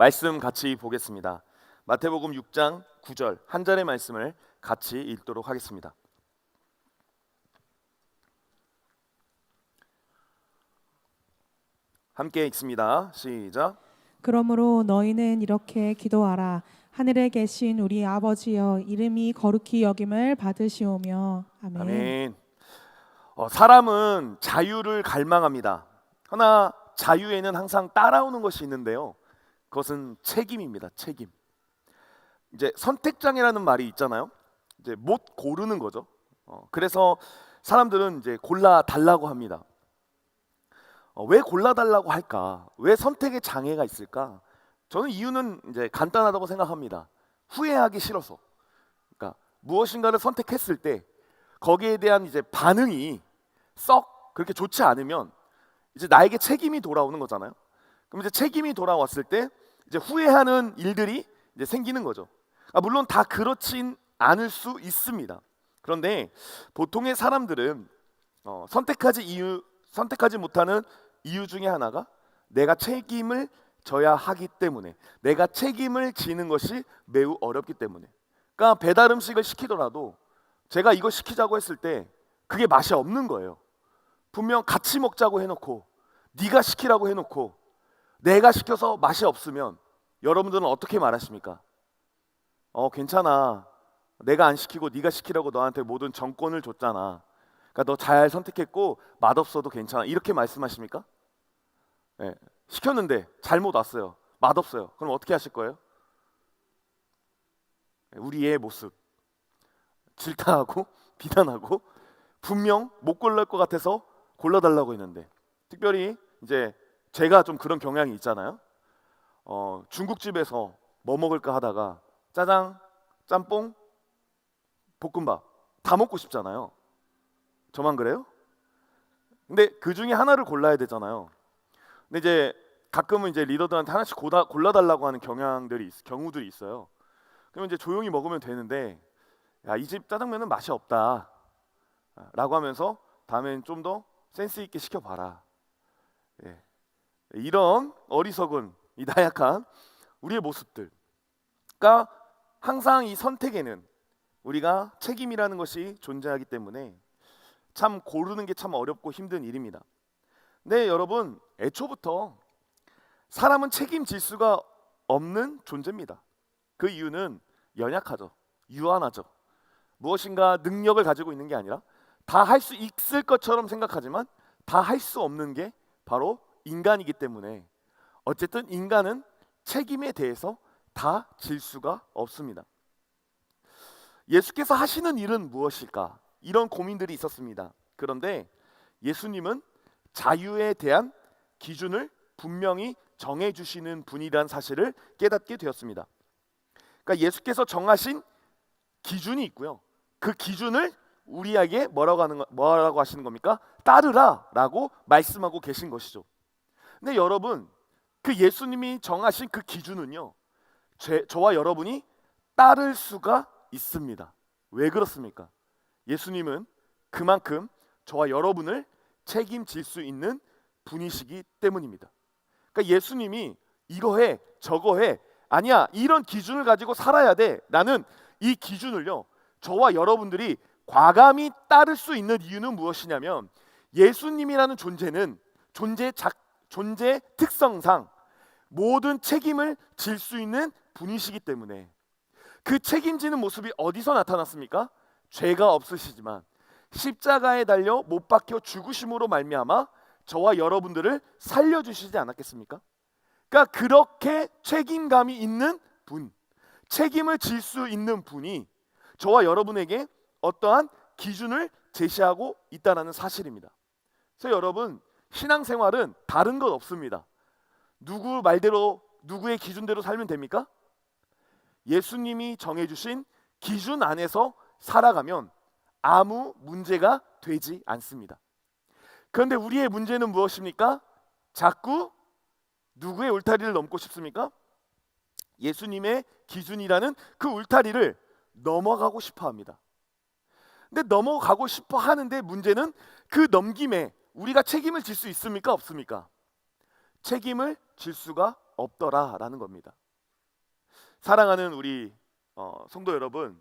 말씀 같이 보겠습니다. 마태복음 6장 9절 한 절의 말씀을 같이 읽도록 하겠습니다. 함께 읽습니다. 시작. 그러므로 너희는 이렇게 기도하라. 하늘에 계신 우리 아버지여, 이름이 거룩히 여김을 받으시오며. 아멘. 아멘. 사람은 자유를 갈망합니다. 그러나 자유에는 항상 따라오는 것이 있는데요. 그것은 책임입니다. 책임. 이제 선택장애라는 말이 있잖아요. 이제 못 고르는 거죠. 그래서 사람들은 이제 골라 달라고 합니다. 왜 골라 달라고 할까? 왜 선택에 장애가 있을까? 저는 이유는 이제 간단하다고 생각합니다. 후회하기 싫어서. 그러니까 무엇인가를 선택했을 때 거기에 대한 이제 반응이 썩 그렇게 좋지 않으면 이제 나에게 책임이 돌아오는 거잖아요. 그럼 이제 책임이 돌아왔을 때 이제 후회하는 일들이 이제 생기는 거죠. 물론 다 그렇진 않을 수 있습니다. 그런데 보통의 사람들은 선택하지 못하는 이유 중에 하나가 내가 책임을 져야 하기 때문에, 내가 책임을 지는 것이 매우 어렵기 때문에. 그러니까 배달 음식을 시키더라도 제가 이거 시키자고 했을 때 그게 맛이 없는 거예요. 분명 같이 먹자고 해놓고 네가 시키라고 해놓고 내가 시켜서 맛이 없으면 여러분들은 어떻게 말하십니까? 괜찮아. 내가 안 시키고 네가 시키라고 너한테 모든 정권을 줬잖아. 그러니까 너 잘 선택했고 맛없어도 괜찮아. 이렇게 말씀하십니까? 네. 시켰는데 잘못 왔어요. 맛없어요. 그럼 어떻게 하실 거예요? 우리의 모습. 질타하고 비난하고 분명 못 골랄 것 같아서 골라달라고 했는데, 특별히 이제 제가 좀 그런 경향이 있잖아요. 중국집에서 뭐 먹을까 하다가 짜장, 짬뽕, 볶음밥 다 먹고 싶잖아요. 저만 그래요? 근데 그 중에 하나를 골라야 되잖아요. 근데 이제 가끔은 이제 리더들한테 하나씩 골라달라고 하는 경우들이 있어요. 그러면 이제 조용히 먹으면 되는데, 야, 이 집 짜장면은 맛이 없다 라고 하면서 다음엔 좀 더 센스 있게 시켜봐라. 예. 이런 어리석은 이 나약한 우리의 모습들. 그러니까 항상 이 선택에는 우리가 책임이라는 것이 존재하기 때문에 참 고르는 게 참 어렵고 힘든 일입니다. 네, 여러분, 애초부터 사람은 책임질 수가 없는 존재입니다. 그 이유는 연약하죠. 유한하죠. 무엇인가 능력을 가지고 있는 게 아니라 다 할 수 있을 것처럼 생각하지만 다 할 수 없는 게 바로 인간이기 때문에 어쨌든 인간은 책임에 대해서 다 질 수가 없습니다. 예수께서 하시는 일은 무엇일까? 이런 고민들이 있었습니다. 그런데 예수님은 자유에 대한 기준을 분명히 정해주시는 분이라는 사실을 깨닫게 되었습니다. 그러니까 예수께서 정하신 기준이 있고요. 그 기준을 우리에게 뭐라고 하시는 겁니까? 따르라라고 말씀하고 계신 것이죠. 근데 여러분, 그 예수님이 정하신 그 기준은요, 저와 여러분이 따를 수가 있습니다. 왜 그렇습니까? 예수님은 그만큼 저와 여러분을 책임질 수 있는 분이시기 때문입니다. 그러니까 예수님이 이거 해, 저거 해, 아니야, 이런 기준을 가지고 살아야 돼 라는 이 기준을요, 저와 여러분들이 과감히 따를 수 있는 이유는 무엇이냐면, 예수님이라는 존재는 존재 특성상 모든 책임을 질 수 있는 분이시기 때문에, 그 책임지는 모습이 어디서 나타났습니까? 죄가 없으시지만 십자가에 달려 못 박혀 죽으심으로 말미암아 저와 여러분들을 살려주시지 않았겠습니까? 그러니까 그렇게 책임감이 있는 분, 책임을 질 수 있는 분이 저와 여러분에게 어떠한 기준을 제시하고 있다는 사실입니다. 그래서 여러분, 신앙생활은 다른 것 없습니다. 누구 말대로, 누구의 기준대로 살면 됩니까? 예수님이 정해주신 기준 안에서 살아가면 아무 문제가 되지 않습니다. 그런데 우리의 문제는 무엇입니까? 자꾸 누구의 울타리를 넘고 싶습니까? 예수님의 기준이라는 그 울타리를 넘어가고 싶어 합니다. 근데 넘어가고 싶어 하는데 문제는 그 넘김에 우리가 책임을 질 수 있습니까? 없습니까? 책임을 질 수가 없더라라는 겁니다. 사랑하는 우리 성도 여러분,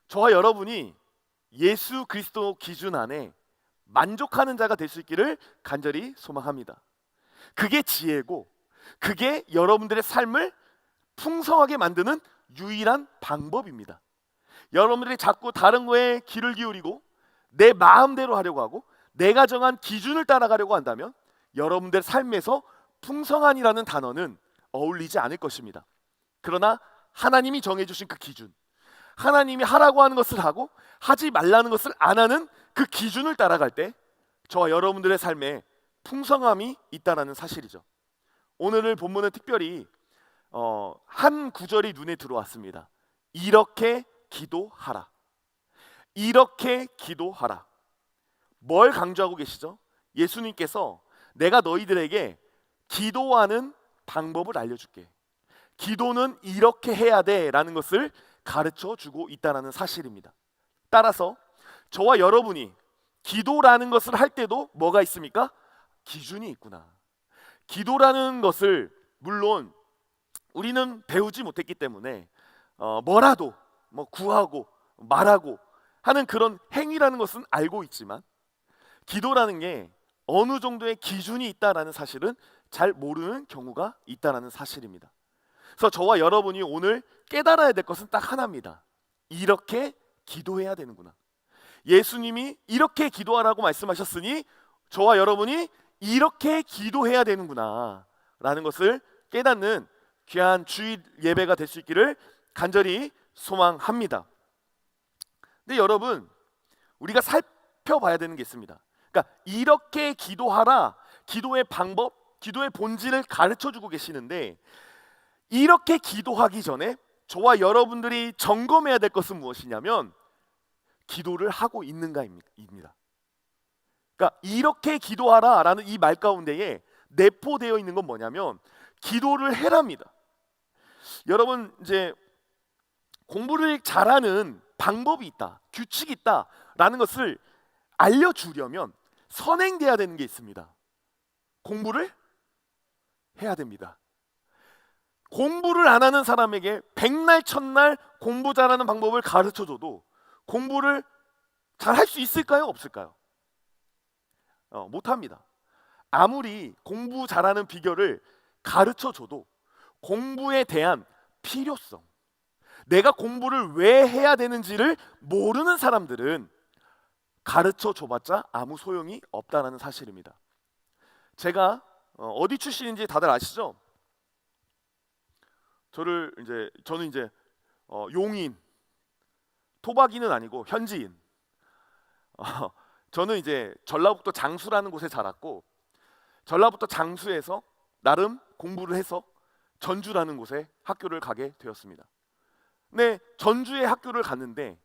저와 여러분이 예수 그리스도 기준 안에 만족하는 자가 될 수 있기를 간절히 소망합니다. 그게 지혜고, 그게 여러분들의 삶을 풍성하게 만드는 유일한 방법입니다. 여러분들이 자꾸 다른 거에 귀를 기울이고 내 마음대로 하려고 하고 내가 정한 기준을 따라가려고 한다면 여러분들 삶에서 풍성한이라는 단어는 어울리지 않을 것입니다. 그러나 하나님이 정해주신 그 기준, 하나님이 하라고 하는 것을 하고 하지 말라는 것을 안 하는 그 기준을 따라갈 때 저와 여러분들의 삶에 풍성함이 있다는 사실이죠. 오늘 본문은 특별히 한 구절이 눈에 들어왔습니다. 이렇게 기도하라. 이렇게 기도하라. 뭘 강조하고 계시죠? 예수님께서 내가 너희들에게 기도하는 방법을 알려줄게. 기도는 이렇게 해야 돼 라는 것을 가르쳐 주고 있다는 사실입니다. 따라서 저와 여러분이 기도라는 것을 할 때도 뭐가 있습니까? 기준이 있구나. 기도라는 것을 물론 우리는 배우지 못했기 때문에 뭐라도 구하고 말하고 하는 그런 행위라는 것은 알고 있지만 기도라는 게 어느 정도의 기준이 있다라는 사실은 잘 모르는 경우가 있다라는 사실입니다. 그래서 저와 여러분이 오늘 깨달아야 될 것은 딱 하나입니다. 이렇게 기도해야 되는구나. 예수님이 이렇게 기도하라고 말씀하셨으니 저와 여러분이 이렇게 기도해야 되는구나 라는 것을 깨닫는 귀한 주일 예배가 될 수 있기를 간절히 소망합니다. 근데 여러분, 우리가 살펴봐야 되는 게 있습니다. 그러니까 이렇게 기도하라, 기도의 방법, 기도의 본질을 가르쳐주고 계시는데 이렇게 기도하기 전에 저와 여러분들이 점검해야 될 것은 무엇이냐면 기도를 하고 있는가입니다. 그러니까 이렇게 기도하라라는 이 말 가운데에 내포되어 있는 건 뭐냐면 기도를 해랍니다. 여러분, 이제 공부를 잘하는 방법이 있다, 규칙이 있다라는 것을 알려주려면 선행돼야 되는 게 있습니다. 공부를 해야 됩니다. 공부를 안 하는 사람에게 백날 첫날 공부 잘하는 방법을 가르쳐줘도 공부를 잘 할 수 있을까요? 없을까요? 못합니다. 아무리 공부 잘하는 비결을 가르쳐줘도 공부에 대한 필요성, 내가 공부를 왜 해야 되는지를 모르는 사람들은 가르쳐줘봤자 아무 소용이 없다는 사실입니다. 제가 어디 출신인지 다들 아시죠? 저는 이제 용인, 토박이는 아니고 현지인. 저는 이제 전라북도 장수라는 곳에 자랐고 전라북도 장수에서 나름 공부를 해서 전주라는 곳에 학교를 가게 되었습니다. 근데 전주에 학교를 갔는데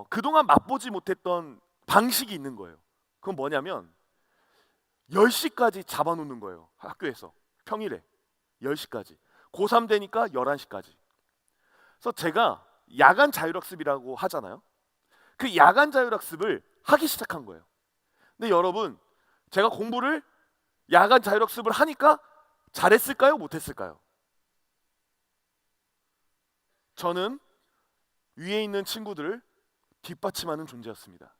그동안 맛보지 못했던 방식이 있는 거예요. 그건 뭐냐면 10시까지 잡아놓는 거예요. 학교에서 평일에 10시까지. 고3 되니까 11시까지. 그래서 제가 야간 자율학습이라고 하잖아요. 그 야간 자율학습을 하기 시작한 거예요. 근데 여러분, 제가 공부를 야간 자율학습을 하니까 잘했을까요? 못했을까요? 저는 위에 있는 친구들을 뒷받침하는 존재였습니다.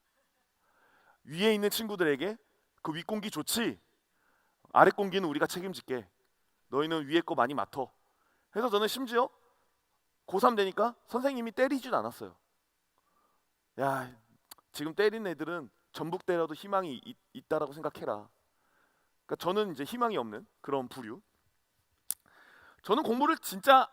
위에 있는 친구들에게 그 윗공기 좋지? 아랫공기는 우리가 책임질게. 너희는 위에 거 많이 맡어. 그래서 저는 심지어 고3 되니까 선생님이 때리지도 않았어요. 야, 지금 때린 애들은 전북 때려도 희망이 있다라고 생각해라. 그러니까 저는 이제 희망이 없는 그런 부류. 저는 공부를 진짜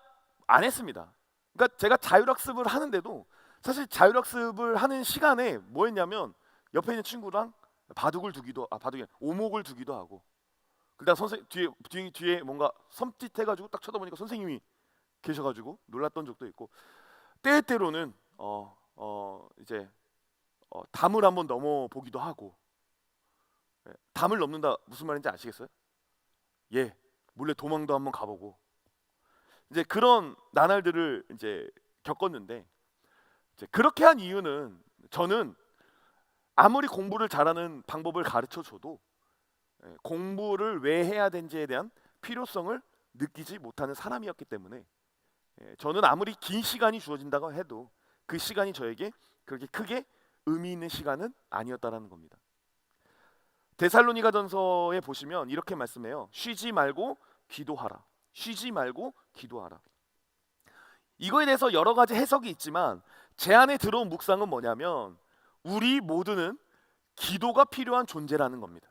안 했습니다. 그러니까 제가 자율학습을 하는데도 사실 자율학습을 하는 시간에 뭐 했냐면 옆에 있는 친구랑 바둑을 두기도 오목을 두기도 하고 그러다 뒤에 뭔가 섬찟해가지고 딱 쳐다보니까 선생님이 계셔가지고 놀랐던 적도 있고 때때로는 이제 담을 한번 넘어보기도 하고. 담을 넘는다 무슨 말인지 아시겠어요? 예, 몰래 도망도 한번 가보고 이제 그런 나날들을 이제 겪었는데 이제 그렇게 한 이유는 저는 아무리 공부를 잘하는 방법을 가르쳐줘도 공부를 왜 해야 되는지에 대한 필요성을 느끼지 못하는 사람이었기 때문에 저는 아무리 긴 시간이 주어진다고 해도 그 시간이 저에게 그렇게 크게 의미 있는 시간은 아니었다라는 겁니다. 데살로니가전서에 보시면 이렇게 말씀해요. 쉬지 말고 기도하라. 쉬지 말고 기도하라. 이거에 대해서 여러 가지 해석이 있지만 제 안에 들어온 묵상은 뭐냐면 우리 모두는 기도가 필요한 존재라는 겁니다.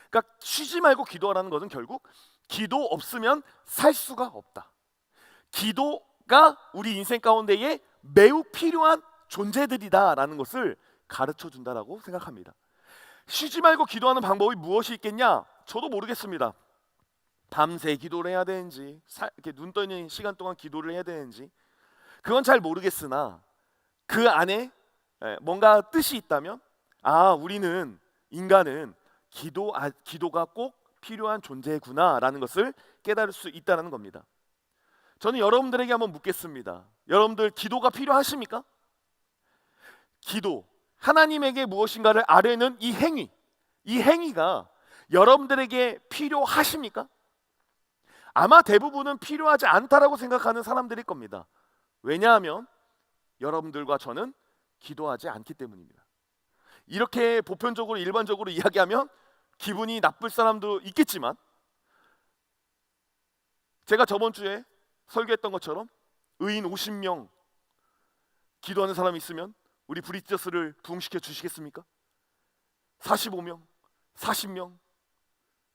그러니까 쉬지 말고 기도하라는 것은 결국 기도 없으면 살 수가 없다. 기도가 우리 인생 가운데에 매우 필요한 존재들이다라는 것을 가르쳐 준다라고 생각합니다. 쉬지 말고 기도하는 방법이 무엇이 있겠냐? 저도 모르겠습니다. 밤새 기도를 해야 되는지, 이렇게 눈 떠 있는 시간 동안 기도를 해야 되는지, 그건 잘 모르겠으나 그 안에 뭔가 뜻이 있다면, 우리는 인간은 기도가 꼭 필요한 존재구나라는 것을 깨달을 수 있다는 겁니다. 저는 여러분들에게 한번 묻겠습니다. 여러분들 기도가 필요하십니까? 기도, 하나님에게 무엇인가를 아뢰는 이 행위가 여러분들에게 필요하십니까? 아마 대부분은 필요하지 않다라고 생각하는 사람들일 겁니다. 왜냐하면 여러분들과 저는 기도하지 않기 때문입니다. 이렇게 보편적으로 일반적으로 이야기하면 기분이 나쁠 사람도 있겠지만 제가 저번 주에 설교했던 것처럼 의인 50명 기도하는 사람이 있으면 우리 브리티저스를 부흥시켜 주시겠습니까? 45명, 40명,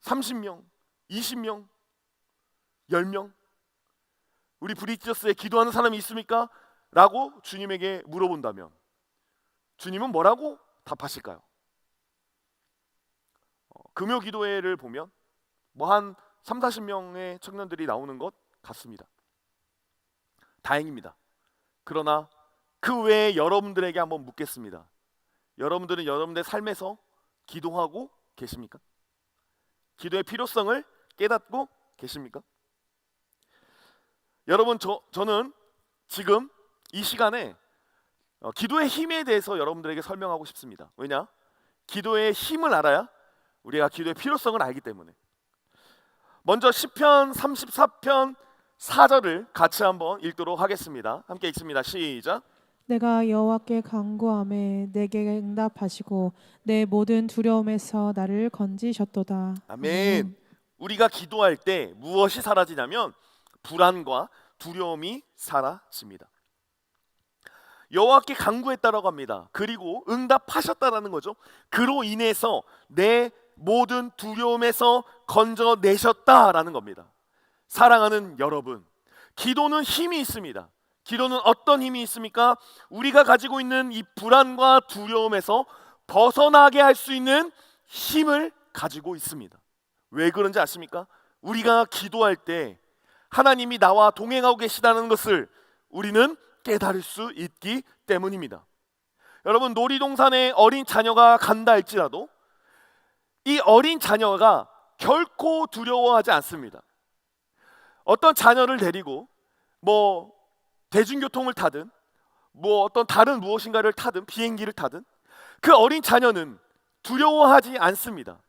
30명, 20명, 10명 우리 브리티저스에 기도하는 사람이 있습니까? 라고 주님에게 물어본다면 주님은 뭐라고 답하실까요? 금요 기도회를 보면 한 30-40명의 청년들이 나오는 것 같습니다. 다행입니다. 그러나 그 외에 여러분들에게 한번 묻겠습니다. 여러분들은 여러분들의 삶에서 기도하고 계십니까? 기도의 필요성을 깨닫고 계십니까? 여러분, 저는 지금 이 시간에 기도의 힘에 대해서 여러분들에게 설명하고 싶습니다. 왜냐? 기도의 힘을 알아야 우리가 기도의 필요성을 알기 때문에. 먼저 시편 34편 4절을 같이 한번 읽도록 하겠습니다. 함께 읽습니다. 시작. 내가 여호와께 간구하매 내게 응답하시고 내 모든 두려움에서 나를 건지셨도다. 아멘. 우리가 기도할 때 무엇이 사라지냐면 불안과 두려움이 사라집니다. 여호와께 간구했다라고 합니다. 그리고 응답하셨다라는 거죠. 그로 인해서 내 모든 두려움에서 건져내셨다라는 겁니다. 사랑하는 여러분, 기도는 힘이 있습니다. 기도는 어떤 힘이 있습니까? 우리가 가지고 있는 이 불안과 두려움에서 벗어나게 할 수 있는 힘을 가지고 있습니다. 왜 그런지 아십니까? 우리가 기도할 때 하나님이 나와 동행하고 계시다는 것을 우리는 깨달을 수 있기 때문입니다. 여러분, 놀이동산에 어린 자녀가 간다 할지라도 이 어린 자녀가 결코 두려워하지 않습니다. 어떤 자녀를 데리고 대중교통을 타든 어떤 다른 무엇인가를 타든 비행기를 타든 그 어린 자녀는 두려워하지 않습니다.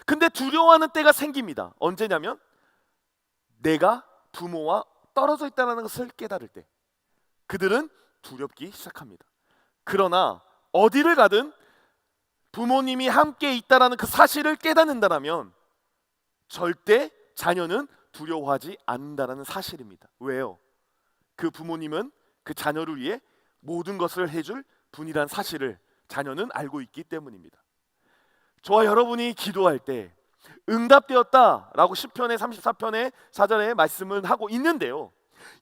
근데 두려워하는 때가 생깁니다. 언제냐면 내가 부모와 떨어져 있다는 것을 깨달을 때 그들은 두렵기 시작합니다. 그러나 어디를 가든 부모님이 함께 있다는 그 사실을 깨닫는다면 절대 자녀는 두려워하지 않는다는 사실입니다. 왜요? 그 부모님은 그 자녀를 위해 모든 것을 해줄 분이란 사실을 자녀는 알고 있기 때문입니다. 저와 여러분이 기도할 때 응답되었다라고 시편의 34편의 4절에 말씀을 하고 있는데요,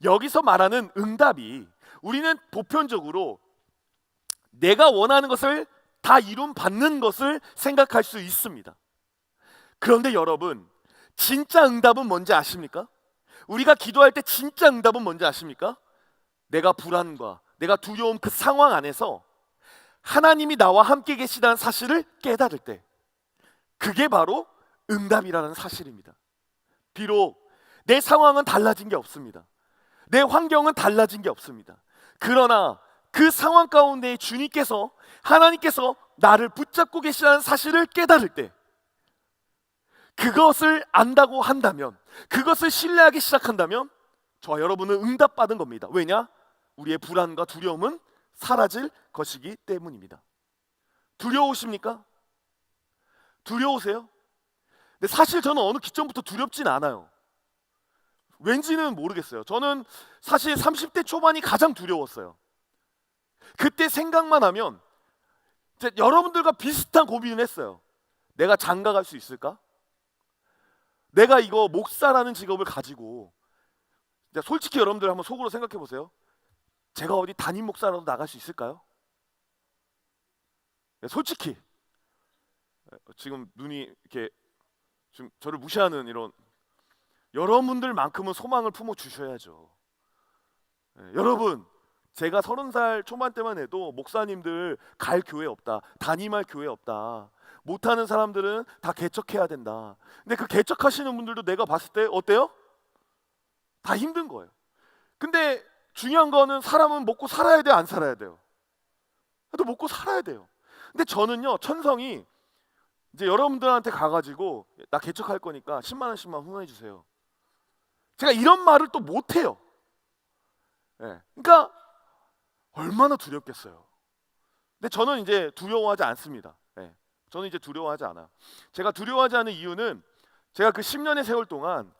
여기서 말하는 응답이 우리는 보편적으로 내가 원하는 것을 다 이룬 받는 것을 생각할 수 있습니다. 그런데 여러분, 진짜 응답은 뭔지 아십니까? 우리가 기도할 때 진짜 응답은 뭔지 아십니까? 내가 불안과 내가 두려움 그 상황 안에서 하나님이 나와 함께 계시다는 사실을 깨달을 때 그게 바로 응답이라는 사실입니다. 비록 내 상황은 달라진 게 없습니다. 내 환경은 달라진 게 없습니다. 그러나 그 상황 가운데 주님께서 하나님께서 나를 붙잡고 계시다는 사실을 깨달을 때 그것을 안다고 한다면 그것을 신뢰하기 시작한다면 저와 여러분은 응답받은 겁니다. 왜냐? 우리의 불안과 두려움은 사라질 것이기 때문입니다. 두려우십니까? 두려우세요? 근데 사실 저는 어느 기점부터 두렵진 않아요. 왠지는 모르겠어요. 저는 사실 30대 초반이 가장 두려웠어요. 그때 생각만 하면 여러분들과 비슷한 고민을 했어요. 내가 장가 갈 수 있을까? 내가 이거 목사라는 직업을 가지고 솔직히 여러분들 한번 속으로 생각해 보세요. 제가 어디 담임 목사라도 나갈 수 있을까요? 솔직히 지금 눈이 이렇게 지금 저를 무시하는 이런 여러분들만큼은 소망을 품어 주셔야죠. 여러분, 제가 30살 초반 때만 해도 목사님들 갈 교회 없다, 담임할 교회 없다, 못하는 사람들은 다 개척해야 된다. 근데 그 개척하시는 분들도 내가 봤을 때 어때요? 다 힘든 거예요. 근데 중요한 거는 사람은 먹고 살아야 돼요, 안 살아야 돼요? 또 먹고 살아야 돼요. 근데 저는요, 천성이 이제 여러분들한테 가가지고 나 개척할 거니까 10만 원씩만 후원해 주세요. 제가 이런 말을 또 못해요. 그러니까 얼마나 두렵겠어요. 근데 저는 이제 두려워하지 않습니다. 저는 이제 두려워하지 않아요. 제가 두려워하지 않은 이유는 제가 그 10년의 세월 동안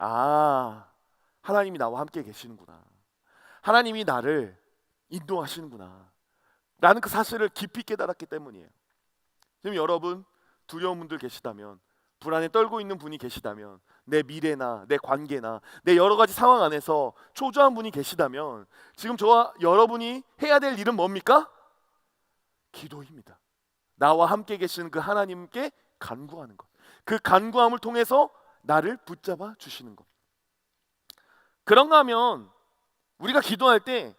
하나님이 나와 함께 계시는구나, 하나님이 나를 인도하시는구나 라는 그 사실을 깊이 깨달았기 때문이에요. 지금 여러분 두려운 분들 계시다면, 불안에 떨고 있는 분이 계시다면, 내 미래나 내 관계나 내 여러 가지 상황 안에서 초조한 분이 계시다면, 지금 저와 여러분이 해야 될 일은 뭡니까? 기도입니다. 나와 함께 계시는 그 하나님께 간구하는 것, 그 간구함을 통해서 나를 붙잡아 주시는 것. 그런가 하면 우리가 기도할 때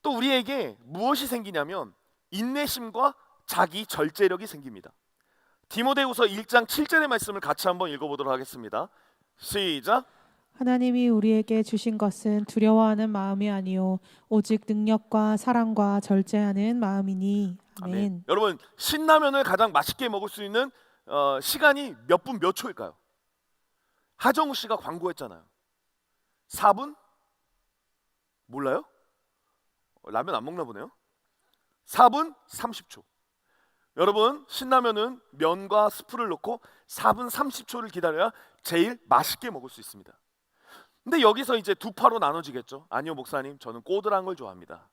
또 우리에게 무엇이 생기냐면 인내심과 자기 절제력이 생깁니다. 디모데후서 1장 7절의 말씀을 같이 한번 읽어보도록 하겠습니다. 시작. 하나님이 우리에게 주신 것은 두려워하는 마음이 아니요 오직 능력과 사랑과 절제하는 마음이니. 아멘. 여러분, 신라면을 가장 맛있게 먹을 수 있는 시간이 몇 분 몇 초일까요? 하정우 씨가 광고했잖아요. 4분? 몰라요? 라면 안 먹나 보네요. 4분 30초. 여러분, 신라면은 면과 스프를 넣고 4분 30초를 기다려야 제일 맛있게 먹을 수 있습니다. 근데 여기서 이제 두 파로 나눠지겠죠. 아니요 목사님, 저는 꼬들한 걸 좋아합니다.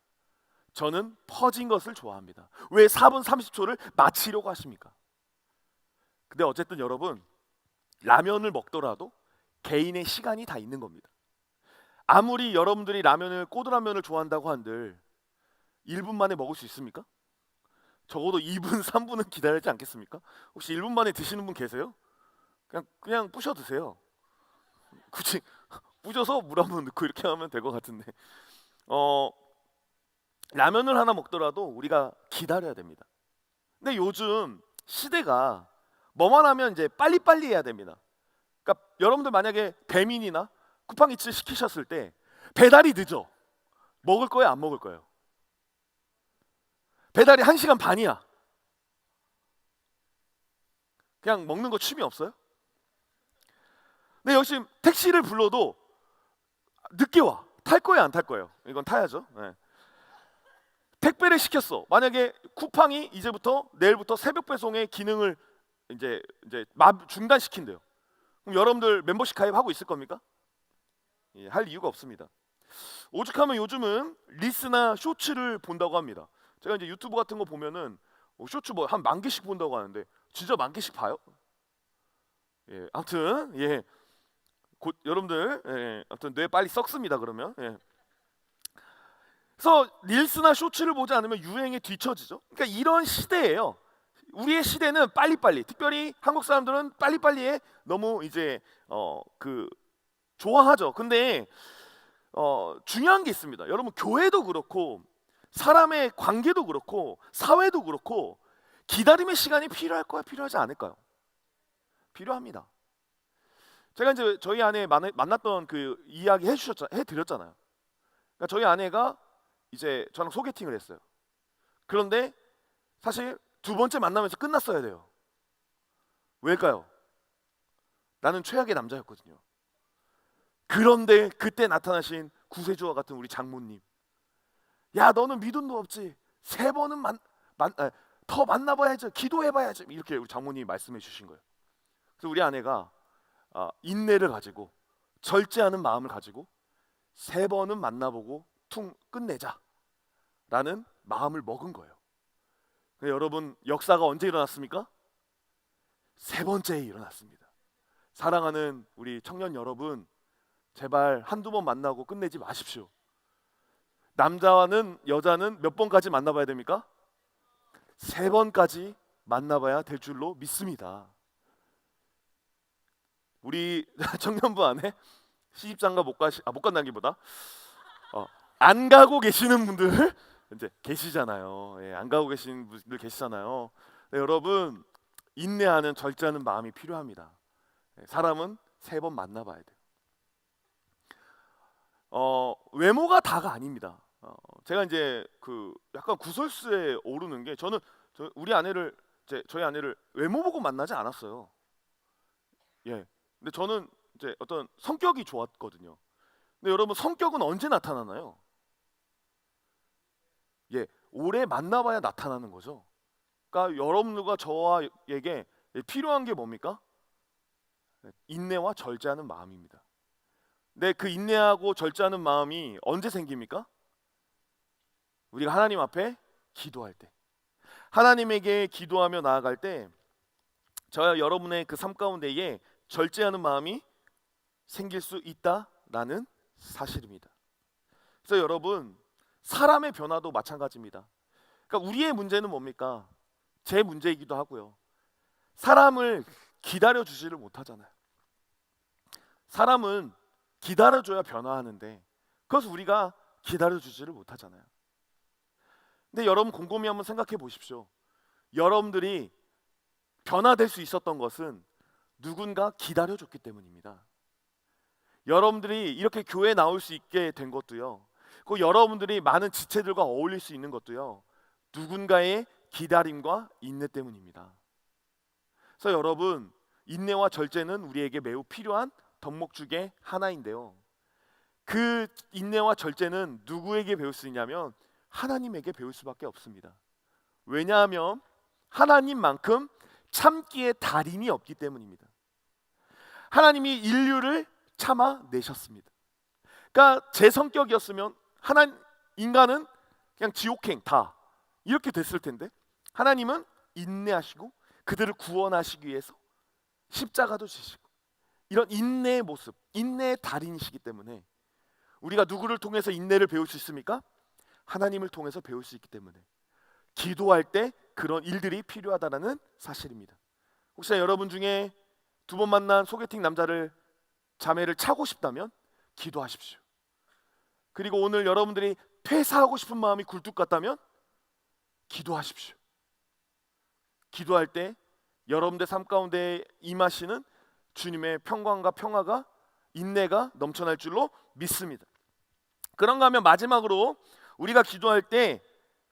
저는 퍼진 것을 좋아합니다. 왜 4분 30초를 마치려고 하십니까? 근데 어쨌든 여러분, 라면을 먹더라도 개인의 시간이 다 있는 겁니다. 아무리 여러분들이 꼬들라면을 좋아한다고 한들 1분 만에 먹을 수 있습니까? 적어도 2분, 3분은 기다리지 않겠습니까? 혹시 1분 만에 드시는 분 계세요? 그냥 부셔 드세요. 굳이 부셔서 물 한번 넣고 이렇게 하면 될 것 같은데, 라면을 하나 먹더라도 우리가 기다려야 됩니다. 근데 요즘 시대가 뭐만 하면 이제 빨리빨리 해야 됩니다. 그러니까 여러분들 만약에 배민이나 쿠팡이츠 시키셨을 때 배달이 늦어. 먹을 거예요, 안 먹을 거예요? 배달이 1시간 반이야. 그냥 먹는 거 취미 없어요? 근데 역시 택시를 불러도 늦게 와. 탈 거예요, 안 탈 거예요? 이건 타야죠. 택배를 시켰어. 만약에 쿠팡이 이제부터 내일부터 새벽 배송의 기능을 이제 중단시킨대요. 그럼 여러분들 멤버십 가입하고 있을 겁니까? 할 이유가 없습니다. 오죽하면 요즘은 릴스나 쇼츠를 본다고 합니다. 제가 이제 유튜브 같은 거 보면은 쇼츠 한 10,000개씩 본다고 하는데 진짜 10,000개씩 봐요? 아무튼 곧 여러분들 아무튼 뇌 빨리 썩습니다. 그러면 그래서 릴스나 쇼츠를 보지 않으면 유행에 뒤처지죠. 그러니까 이런 시대예요. 우리의 시대는 빨리빨리, 특별히 한국 사람들은 빨리빨리에 너무 이제 좋아하죠. 근데 중요한 게 있습니다. 여러분, 교회도 그렇고 사람의 관계도 그렇고 사회도 그렇고 기다림의 시간이 필요할까요? 필요하지 않을까요? 필요합니다. 제가 이제 저희 아내 만났던 그 이야기 해드렸잖아요. 그러니까 저희 아내가 이제 저랑 소개팅을 했어요. 그런데 사실 두 번째 만나면서 끝났어야 돼요. 왜일까요? 나는 최악의 남자였거든요. 그런데 그때 나타나신 구세주와 같은 우리 장모님, 야 너는 믿음도 없지, 3번은 더 만나봐야죠, 기도해봐야죠, 이렇게 우리 장모님이 말씀해 주신 거예요. 그래서 우리 아내가 인내를 가지고 절제하는 마음을 가지고 3번은 만나보고 퉁 끝내자 라는 마음을 먹은 거예요. 근데 여러분, 역사가 언제 일어났습니까? 3번째에 일어났습니다. 사랑하는 우리 청년 여러분, 제발 한두 번 만나고 끝내지 마십시오. 남자와는 여자는 몇 번까지 만나봐야 됩니까? 3번까지 만나봐야 될 줄로 믿습니다. 우리 청년부 안에 시집장가 못 간다기보다 안 가고 계시는 분들 이제 계시잖아요. 예, 안 가고 계시는 분들 계시잖아요. 네, 여러분, 인내하는 절제하는 마음이 필요합니다. 사람은 3번 만나봐야 돼요. 외모가 다가 아닙니다. 제가 이제 약간 구설수에 오르는 게, 우리 아내를 저희 아내를 외모 보고 만나지 않았어요. 예. 근데 저는 이제 어떤 성격이 좋았거든요. 근데 여러분, 성격은 언제 나타나나요? 예, 오래 만나봐야 나타나는 거죠. 그러니까 여러분들과 저에게 필요한 게 뭡니까? 인내와 절제하는 마음입니다. 근데 그 인내하고 절제하는 마음이 언제 생깁니까? 우리가 하나님 앞에 기도할 때, 하나님에게 기도하며 나아갈 때, 저와 여러분의 그 삶 가운데에 절제하는 마음이 생길 수 있다라는 사실입니다. 그래서 여러분, 사람의 변화도 마찬가지입니다. 그러니까 우리의 문제는 뭡니까? 제 문제이기도 하고요. 사람을 기다려 주지를 못하잖아요. 사람은 기다려줘야 변화하는데 그것을 우리가 기다려 주지를 못하잖아요. 근데 여러분, 곰곰이 한번 생각해 보십시오. 여러분들이 변화될 수 있었던 것은 누군가 기다려줬기 때문입니다. 여러분들이 이렇게 교회에 나올 수 있게 된 것도요, 그 여러분들이 많은 지체들과 어울릴 수 있는 것도요, 누군가의 기다림과 인내 때문입니다. 그래서 여러분, 인내와 절제는 우리에게 매우 필요한 덕목 중에 하나인데요, 그 인내와 절제는 누구에게 배울 수 있냐면 하나님에게 배울 수밖에 없습니다. 왜냐하면 하나님만큼 참기의 달인이 없기 때문입니다. 하나님이 인류를 참아내셨습니다. 그러니까 제 성격이었으면 인간은 그냥 지옥행 다 이렇게 됐을 텐데, 하나님은 인내하시고 그들을 구원하시기 위해서 십자가도 지시고, 이런 인내의 모습, 인내의 달인이시기 때문에 우리가 누구를 통해서 인내를 배울 수 있습니까? 하나님을 통해서 배울 수 있기 때문에 기도할 때 그런 일들이 필요하다는 사실입니다. 혹시 여러분 중에 2번 만난 소개팅 남자를, 자매를 차고 싶다면 기도하십시오. 그리고 오늘 여러분들이 퇴사하고 싶은 마음이 굴뚝 같다면 기도하십시오. 기도할 때 여러분들 삶 가운데 임하시는 주님의 평강과 평화가, 인내가 넘쳐날 줄로 믿습니다. 그런가 하면 마지막으로 우리가 기도할 때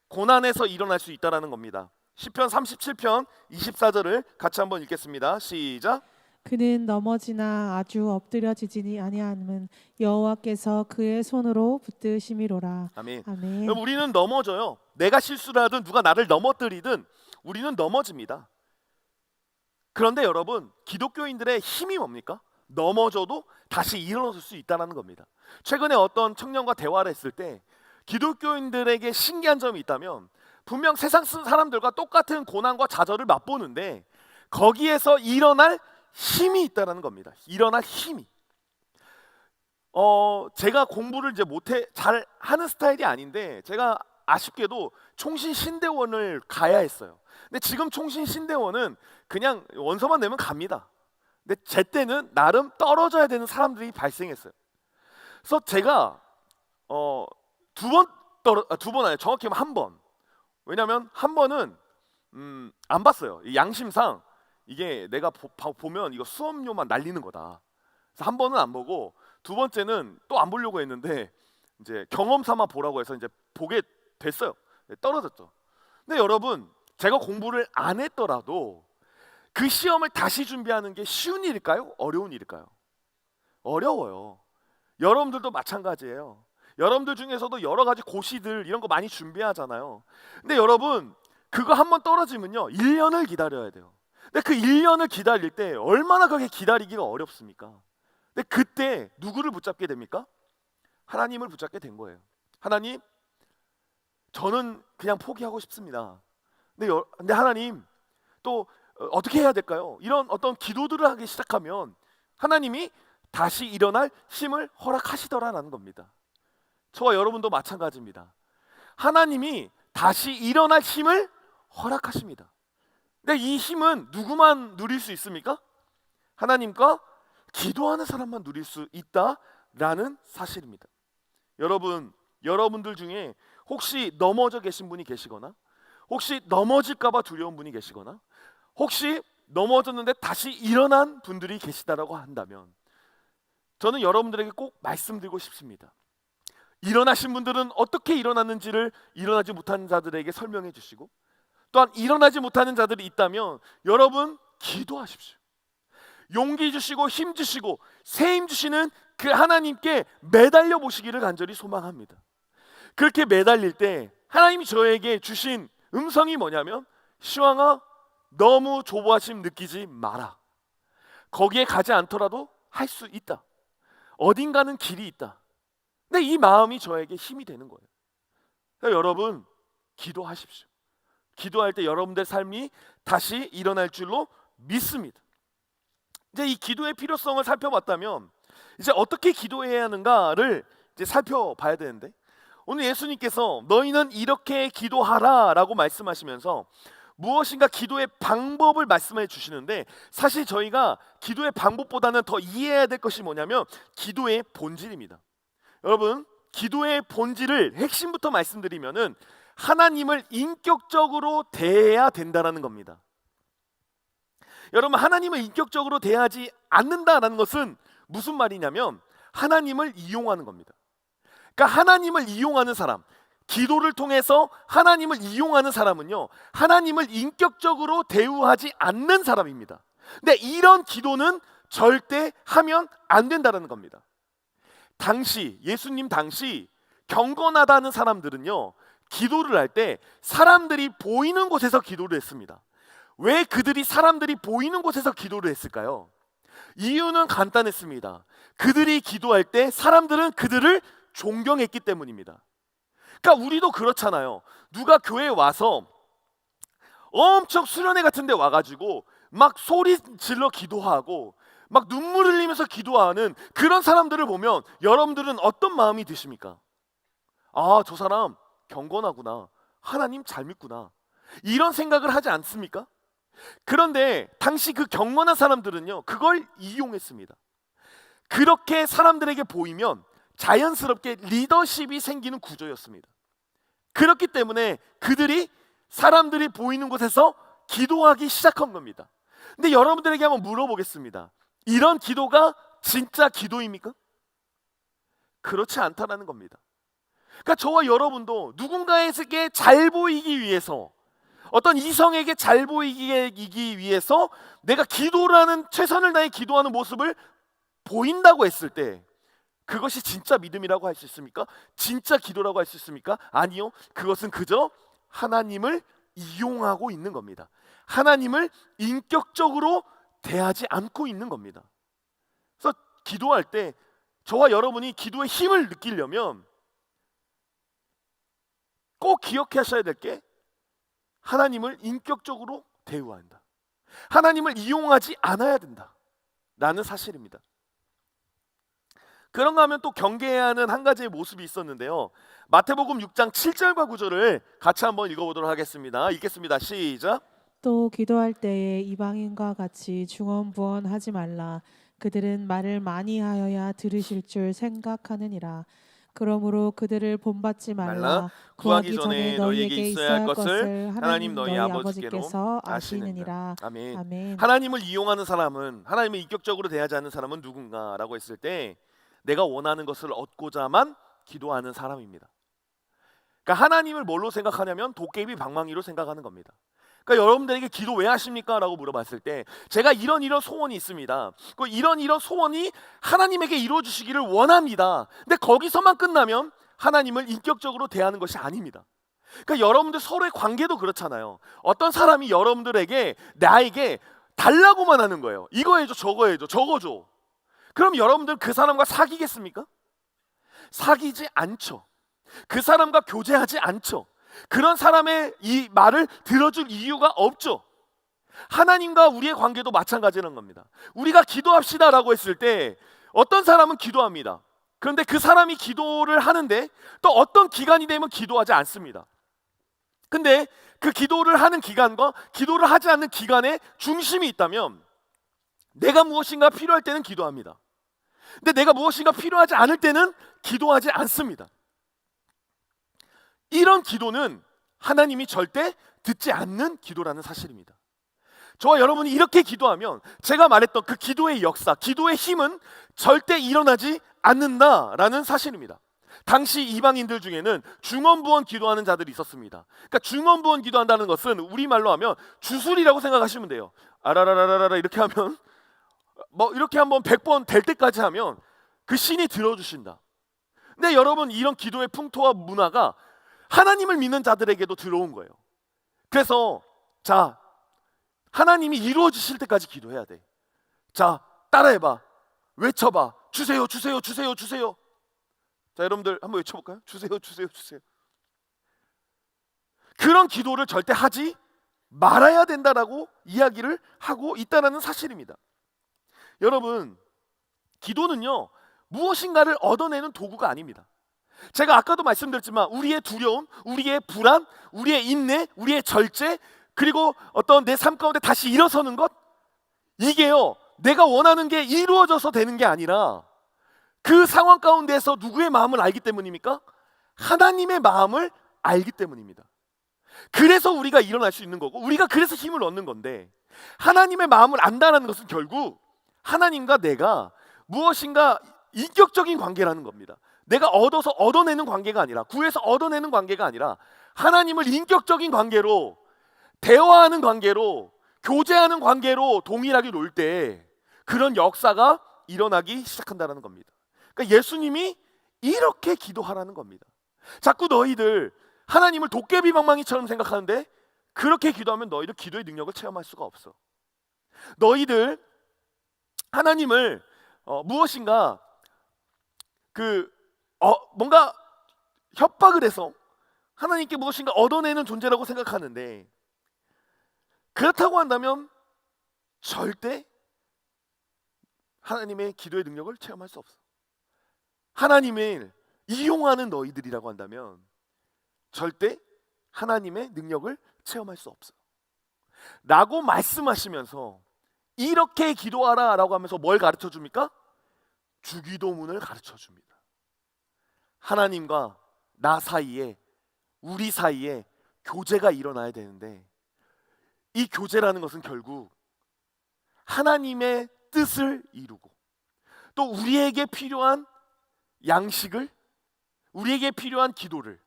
고난에서 일어날 수 있다는 겁니다. 시편 37편 24절을 같이 한번 읽겠습니다. 시작. 그는 넘어지나 아주 엎드려지지 아니함은 여호와께서 그의 손으로 붙드심이로라. 아멘. 아멘. 그럼 우리는 넘어져요. 내가 실수를 하든 누가 나를 넘어뜨리든 우리는 넘어집니다. 그런데 여러분, 기독교인들의 힘이 뭡니까? 넘어져도 다시 일어설 수 있다는 겁니다. 최근에 어떤 청년과 대화를 했을 때 기독교인들에게 신기한 점이 있다면, 분명 세상 쓴 사람들과 똑같은 고난과 좌절을 맛보는데 거기에서 일어날 힘이 있다는 겁니다. 일어날 힘이. 제가 공부를 이제 잘 하는 스타일이 아닌데, 제가 아쉽게도 총신신대원을 가야 했어요. 근데 지금 총신신대원은 그냥 원서만 내면 갑니다. 근데 제 때는 나름 떨어져야 되는 사람들이 발생했어요. 그래서 제가 두 번 아니에요. 정확히 하면 한 번. 왜냐하면 한 번은 안 봤어요. 양심상 이게 내가 보면 이거 수업료만 날리는 거다. 그래서 한 번은 안 보고, 2번째는 또 안 보려고 했는데 이제 경험 삼아 보라고 해서 이제 보게 됐어요. 떨어졌죠. 근데 여러분, 제가 공부를 안 했더라도 그 시험을 다시 준비하는 게 쉬운 일일까요? 어려운 일일까요? 어려워요. 여러분들도 마찬가지예요. 여러분들 중에서도 여러 가지 고시들 이런 거 많이 준비하잖아요. 근데 여러분 그거 한번 떨어지면요 1년을 기다려야 돼요. 근데 그 1년을 기다릴 때 얼마나 그렇게 기다리기가 어렵습니까? 근데 그때 누구를 붙잡게 됩니까? 하나님을 붙잡게 된 거예요. 하나님, 저는 그냥 포기하고 싶습니다. 근데 하나님 또 어떻게 해야 될까요? 이런 어떤 기도들을 하기 시작하면 하나님이 다시 일어날 힘을 허락하시더라라는 겁니다. 저와 여러분도 마찬가지입니다. 하나님이 다시 일어날 힘을 허락하십니다. 근데 이 힘은 누구만 누릴 수 있습니까? 하나님과 기도하는 사람만 누릴 수 있다라는 사실입니다. 여러분들 중에 혹시 넘어져 계신 분이 계시거나 혹시 넘어질까 봐 두려운 분이 계시거나 혹시 넘어졌는데 다시 일어난 분들이 계시다라고 한다면 저는 여러분들에게 꼭 말씀드리고 싶습니다. 일어나신 분들은 어떻게 일어났는지를 일어나지 못한 자들에게 설명해 주시고 또한 일어나지 못하는 자들이 있다면 여러분 기도하십시오. 용기 주시고 힘 주시고 새 힘 주시는 그 하나님께 매달려 보시기를 간절히 소망합니다. 그렇게 매달릴 때 하나님이 저에게 주신 음성이 뭐냐면 시왕아 너무 조바심 느끼지 마라. 거기에 가지 않더라도 할 수 있다. 어딘가는 길이 있다. 근데 이 마음이 저에게 힘이 되는 거예요. 그러니까 여러분 기도하십시오. 기도할 때 여러분들 삶이 다시 일어날 줄로 믿습니다. 이제 이 기도의 필요성을 살펴봤다면 이제 어떻게 기도해야 하는가를 이제 살펴봐야 되는데 오늘 예수님께서 너희는 이렇게 기도하라라고 말씀하시면서 무엇인가 기도의 방법을 말씀해 주시는데 사실 저희가 기도의 방법보다는 더 이해해야 될 것이 뭐냐면 기도의 본질입니다. 여러분 기도의 본질을 핵심부터 말씀드리면은 하나님을 인격적으로 대해야 된다라는 겁니다. 여러분 하나님을 인격적으로 대하지 않는다라는 것은 무슨 말이냐면 하나님을 이용하는 겁니다. 그러니까 하나님을 이용하는 사람, 기도를 통해서 하나님을 이용하는 사람은요 하나님을 인격적으로 대우하지 않는 사람입니다. 근데 이런 기도는 절대 하면 안 된다는 겁니다. 예수님 당시 경건하다는 사람들은요 기도를 할 때 사람들이 보이는 곳에서 기도를 했습니다. 왜 그들이 사람들이 보이는 곳에서 기도를 했을까요? 이유는 간단했습니다. 그들이 기도할 때 사람들은 그들을 존경했기 때문입니다. 그러니까 우리도 그렇잖아요. 누가 교회에 와서 엄청 수련회 같은 데 와가지고 막 소리 질러 기도하고 막 눈물 흘리면서 기도하는 그런 사람들을 보면 여러분들은 어떤 마음이 드십니까? 아, 저 사람 경건하구나. 하나님 잘 믿구나. 이런 생각을 하지 않습니까? 그런데 당시 그 경건한 사람들은요 그걸 이용했습니다. 그렇게 사람들에게 보이면 자연스럽게 리더십이 생기는 구조였습니다. 그렇기 때문에 그들이 사람들이 보이는 곳에서 기도하기 시작한 겁니다. 근데 여러분들에게 한번 물어보겠습니다. 이런 기도가 진짜 기도입니까? 그렇지 않다라는 겁니다. 그러니까 저와 여러분도 누군가에게 잘 보이기 위해서 어떤 이성에게 잘 보이기 위해서 내가 기도라는 최선을 다해 기도하는 모습을 보인다고 했을 때 그것이 진짜 믿음이라고 할 수 있습니까? 진짜 기도라고 할 수 있습니까? 아니요. 그것은 그저 하나님을 이용하고 있는 겁니다. 하나님을 인격적으로 대하지 않고 있는 겁니다. 그래서 기도할 때 저와 여러분이 기도의 힘을 느끼려면 꼭 기억하셔야 될 게 하나님을 인격적으로 대우한다. 하나님을 이용하지 않아야 된다. 라는 사실입니다. 그런가 하면 또 경계해야 하는 한 가지의 모습이 있었는데요. 마태복음 6장 7절과 9절을 같이 한번 읽어보도록 하겠습니다. 읽겠습니다. 시작. 또 기도할 때에 이방인과 같이 중언부언하지 말라. 그들은 말을 많이 하여야 들으실 줄 생각하느니라. 그러므로 그들을 본받지 말라. 구하기 전에 너희에게 있어야 할 것을 하나님 너희 아버지께서 아시느니라. 아멘. 아멘. 하나님을 이용하는 사람은 하나님을 인격적으로 대하지 않는 사람은 누군가라고 했을 때 내가 원하는 것을 얻고자만 기도하는 사람입니다. 그러니까 하나님을 뭘로 생각하냐면 도깨비 방망이로 생각하는 겁니다. 그러니까 여러분들에게 기도 왜 하십니까? 라고 물어봤을 때 제가 이런 소원이 있습니다. 이런 소원이 하나님에게 이루어지시기를 원합니다. 근데 거기서만 끝나면 하나님을 인격적으로 대하는 것이 아닙니다. 그러니까 여러분들 서로의 관계도 그렇잖아요. 어떤 사람이 여러분들에게 나에게 달라고만 하는 거예요. 이거 해줘, 저거 해줘, 저거 줘. 그럼 여러분들 그 사람과 사귀겠습니까? 사귀지 않죠. 그 사람과 교제하지 않죠. 그런 사람의 이 말을 들어줄 이유가 없죠. 하나님과 우리의 관계도 마찬가지라는 겁니다. 우리가 기도합시다라고 했을 때 어떤 사람은 기도합니다. 그런데 그 사람이 기도를 하는데 또 어떤 기간이 되면 기도하지 않습니다. 근데 그 기도를 하는 기간과 기도를 하지 않는 기간에 중심이 있다면 내가 무엇인가 필요할 때는 기도합니다. 근데 내가 무엇인가 필요하지 않을 때는 기도하지 않습니다. 이런 기도는 하나님이 절대 듣지 않는 기도라는 사실입니다. 저와 여러분이 이렇게 기도하면 제가 말했던 그 기도의 역사, 기도의 힘은 절대 일어나지 않는다라는 사실입니다. 당시 이방인들 중에는 중언부언 기도하는 자들이 있었습니다. 그러니까 중언부언 기도한다는 것은 우리말로 하면 주술이라고 생각하시면 돼요. 아라라라라라 이렇게 하면 이렇게 한번 100번 될 때까지 하면 그 신이 들어주신다. 근데 여러분 이런 기도의 풍토와 문화가 하나님을 믿는 자들에게도 들어온 거예요. 그래서 자, 하나님이 이루어지실 때까지 기도해야 돼. 자, 따라해봐. 외쳐봐. 주세요, 주세요, 주세요, 주세요. 자, 여러분들 한번 외쳐볼까요? 주세요, 주세요, 주세요. 그런 기도를 절대 하지 말아야 된다라고 이야기를 하고 있다는 사실입니다. 여러분, 기도는요 무엇인가를 얻어내는 도구가 아닙니다. 제가 아까도 말씀드렸지만 우리의 두려움, 우리의 불안, 우리의 인내, 우리의 절제, 그리고 어떤 내 삶 가운데 다시 일어서는 것, 이게요 내가 원하는 게 이루어져서 되는 게 아니라 그 상황 가운데서 누구의 마음을 알기 때문입니까? 하나님의 마음을 알기 때문입니다. 그래서 우리가 일어날 수 있는 거고 우리가 그래서 힘을 얻는 건데, 하나님의 마음을 안다는 것은 결국 하나님과 내가 무엇인가 인격적인 관계라는 겁니다. 내가 얻어서 얻어내는 관계가 아니라, 구해서 얻어내는 관계가 아니라 하나님을 인격적인 관계로, 대화하는 관계로, 교제하는 관계로 동일하게 놓을 때 그런 역사가 일어나기 시작한다는 겁니다. 그러니까 예수님이 이렇게 기도하라는 겁니다. 자꾸 너희들 하나님을 도깨비 방망이처럼 생각하는데 그렇게 기도하면 너희들 기도의 능력을 체험할 수가 없어. 너희들 하나님을 무엇인가 뭔가 협박을 해서 하나님께 무엇인가 얻어내는 존재라고 생각하는데, 그렇다고 한다면 절대 하나님의 기도의 능력을 체험할 수 없어. 하나님을 이용하는 너희들이라고 한다면 절대 하나님의 능력을 체험할 수 없어 라고 말씀하시면서 이렇게 기도하라 라고 하면서 뭘 가르쳐 줍니까? 주기도문을 가르쳐 줍니다. 하나님과 나 사이에, 우리 사이에 교제가 일어나야 되는데, 이 교제라는 것은 결국 하나님의 뜻을 이루고 또 우리에게 필요한 양식을, 우리에게 필요한 기도를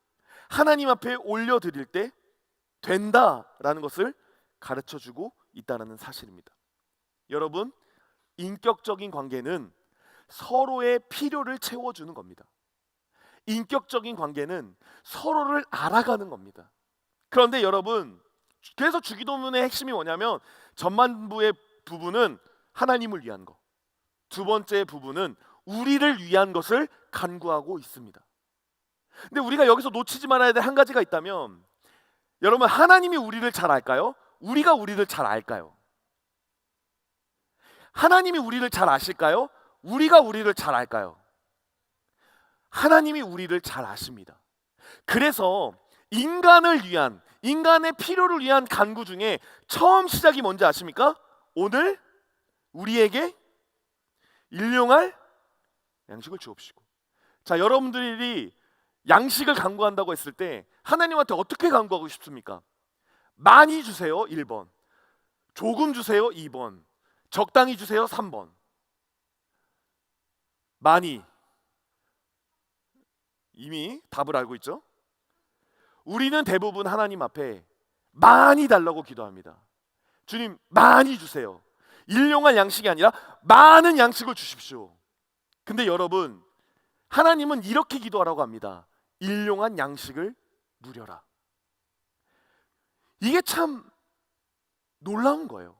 하나님 앞에 올려드릴 때 된다라는 것을 가르쳐주고 있다는 사실입니다. 여러분, 인격적인 관계는 서로의 필요를 채워주는 겁니다. 인격적인 관계는 서로를 알아가는 겁니다. 그런데 여러분, 그래서 주기도문의 핵심이 뭐냐면 전반부의 부분은 하나님을 위한 거, 두 번째 부분은 우리를 위한 것을 간구하고 있습니다. 근데 우리가 여기서 놓치지 말아야 될 한 가지가 있다면, 여러분, 하나님이 우리를 잘 알까요? 우리가 우리를 잘 알까요? 하나님이 우리를 잘 아실까요? 우리가 우리를 잘 알까요? 하나님이 우리를 잘 아십니다. 그래서 인간을 위한, 인간의 필요를 위한 간구 중에 처음 시작이 뭔지 아십니까? 오늘 우리에게 일용할 양식을 주옵시고. 자, 여러분들이 양식을 간구한다고 했을 때 하나님한테 어떻게 간구하고 싶습니까? 많이 주세요 1번, 조금 주세요 2번, 적당히 주세요 3번. 많이, 이미 답을 알고 있죠? 우리는 대부분 하나님 앞에 많이 달라고 기도합니다. 주님 많이 주세요. 일용할 양식이 아니라 많은 양식을 주십시오. 근데 여러분, 하나님은 이렇게 기도하라고 합니다. 일용한 양식을 누려라. 이게 참 놀라운 거예요.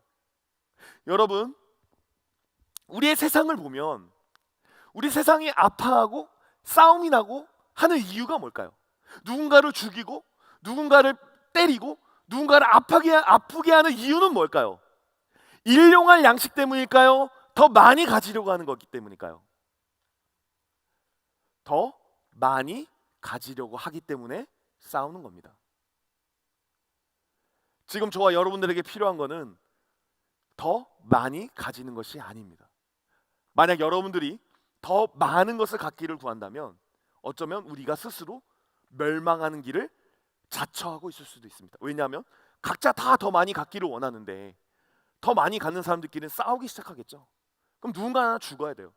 여러분, 우리의 세상을 보면 우리 세상이 아파하고 싸움이 나고 하는 이유가 뭘까요? 누군가를 죽이고 누군가를 때리고 누군가를 아프게 하는 이유는 뭘까요? 일용할 양식 때문일까요? 더 많이 가지려고 하는 거기 때문일까요? 더 많이 가지려고 하기 때문에 싸우는 겁니다. 지금 저와 여러분들에게 필요한 거는 더 많이 가지는 것이 아닙니다. 만약 여러분들이 더 많은 것을 갖기를 구한다면 어쩌면 우리가 스스로 멸망하는 길을 자처하고 있을 수도 있습니다. 왜냐하면 각자 다 더 많이 갖기를 원하는데 더 많이 갖는 사람들끼리는 싸우기 시작하겠죠. 그럼 누군가 하나 죽어야 돼요.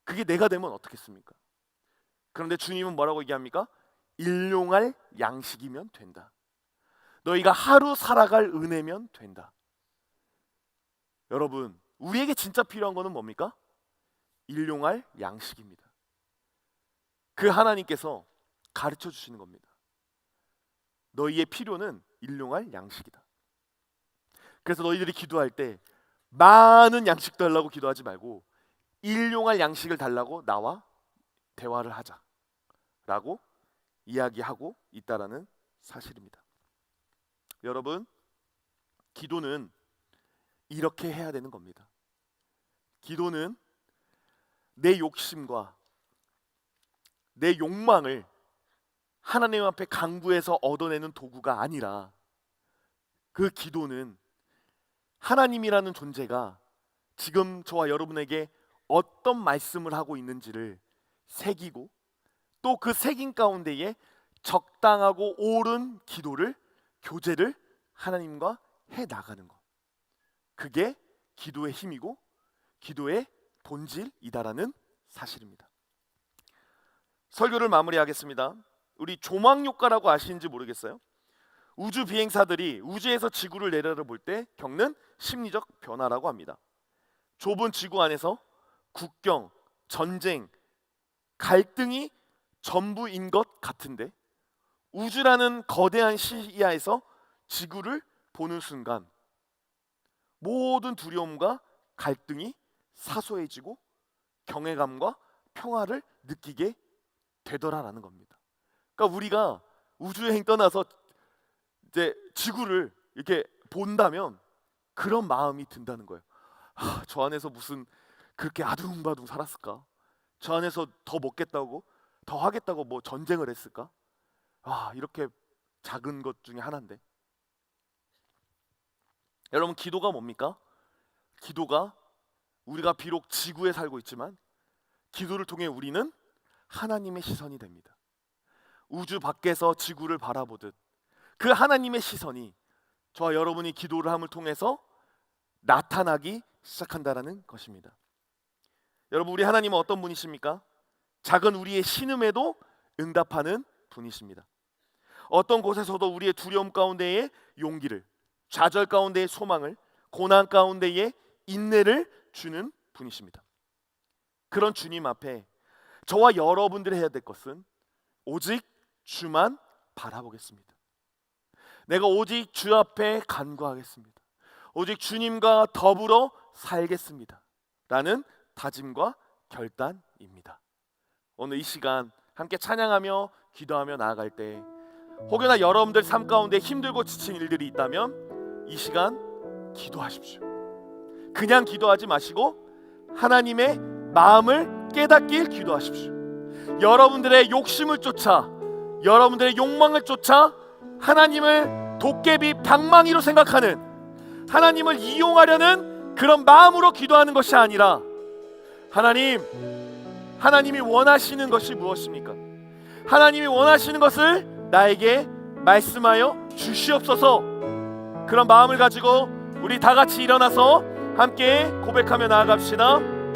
그게 내가 되면 어떻겠습니까? 그런데 주님은 뭐라고 얘기합니까? 일용할 양식이면 된다. 너희가 하루 살아갈 은혜면 된다. 여러분, 우리에게 진짜 필요한 것은 뭡니까? 일용할 양식입니다. 그 하나님께서 가르쳐 주시는 겁니다. 너희의 필요는 일용할 양식이다. 그래서 너희들이 기도할 때 많은 양식 달라고 기도하지 말고 일용할 양식을 달라고 나와 대화를 하자라고 이야기하고 있다라는 사실입니다. 여러분, 기도는 이렇게 해야 되는 겁니다. 기도는 내 욕심과 내 욕망을 하나님 앞에 강구해서 얻어내는 도구가 아니라 그 기도는 하나님이라는 존재가 지금 저와 여러분에게 어떤 말씀을 하고 있는지를 새기고 또 그 새긴 가운데에 적당하고 옳은 기도를 교제를 하나님과 해 나가는 것. 그게 기도의 힘이고 기도의 본질이다라는 사실입니다. 설교를 마무리하겠습니다. 우리 조망효과라고 아시는지 모르겠어요. 우주 비행사들이 우주에서 지구를 내려다볼 때 겪는 심리적 변화라고 합니다. 좁은 지구 안에서 국경, 전쟁, 갈등이 전부인 것 같은데 우주라는 거대한 시야에서 지구를 보는 순간 모든 두려움과 갈등이 사소해지고 경외감과 평화를 느끼게 되더라라는 겁니다. 그러니까 우리가 우주여행 떠나서 이제 지구를 이렇게 본다면 그런 마음이 든다는 거예요. 저 안에서 무슨 그렇게 아둥바둥 살았을까? 저 안에서 더 먹겠다고, 더 하겠다고 뭐 전쟁을 했을까? 이렇게 작은 것 중에 하나인데. 여러분, 기도가 뭡니까? 기도가 우리가 비록 지구에 살고 있지만 기도를 통해 우리는 하나님의 시선이 됩니다. 우주 밖에서 지구를 바라보듯 그 하나님의 시선이 저와 여러분이 기도를 함을 통해서 나타나기 시작한다라는 것입니다. 여러분, 우리 하나님은 어떤 분이십니까? 작은 우리의 신음에도 응답하는 분이십니다. 어떤 곳에서도 우리의 두려움 가운데에 용기를, 좌절 가운데에 소망을, 고난 가운데에 인내를 주는 분이십니다. 그런 주님 앞에 저와 여러분들이 해야 될 것은 오직 주만 바라보겠습니다. 내가 오직 주 앞에 간구하겠습니다. 오직 주님과 더불어 살겠습니다 라는 다짐과 결단입니다. 오늘 이 시간 함께 찬양하며 기도하며 나아갈 때 혹여나 여러분들 삶 가운데 힘들고 지친 일들이 있다면 이 시간 기도하십시오. 그냥 기도하지 마시고 하나님의 마음을 깨닫길 기도하십시오. 여러분들의 욕심을 쫓아, 여러분들의 욕망을 쫓아 하나님을 도깨비 방망이로 생각하는, 하나님을 이용하려는 그런 마음으로 기도하는 것이 아니라 하나님이 원하시는 것이 무엇입니까? 하나님이 원하시는 것을 나에게 말씀하여 주시옵소서. 그런 마음을 가지고 우리 다 같이 일어나서 함께 고백하며 나아갑시다.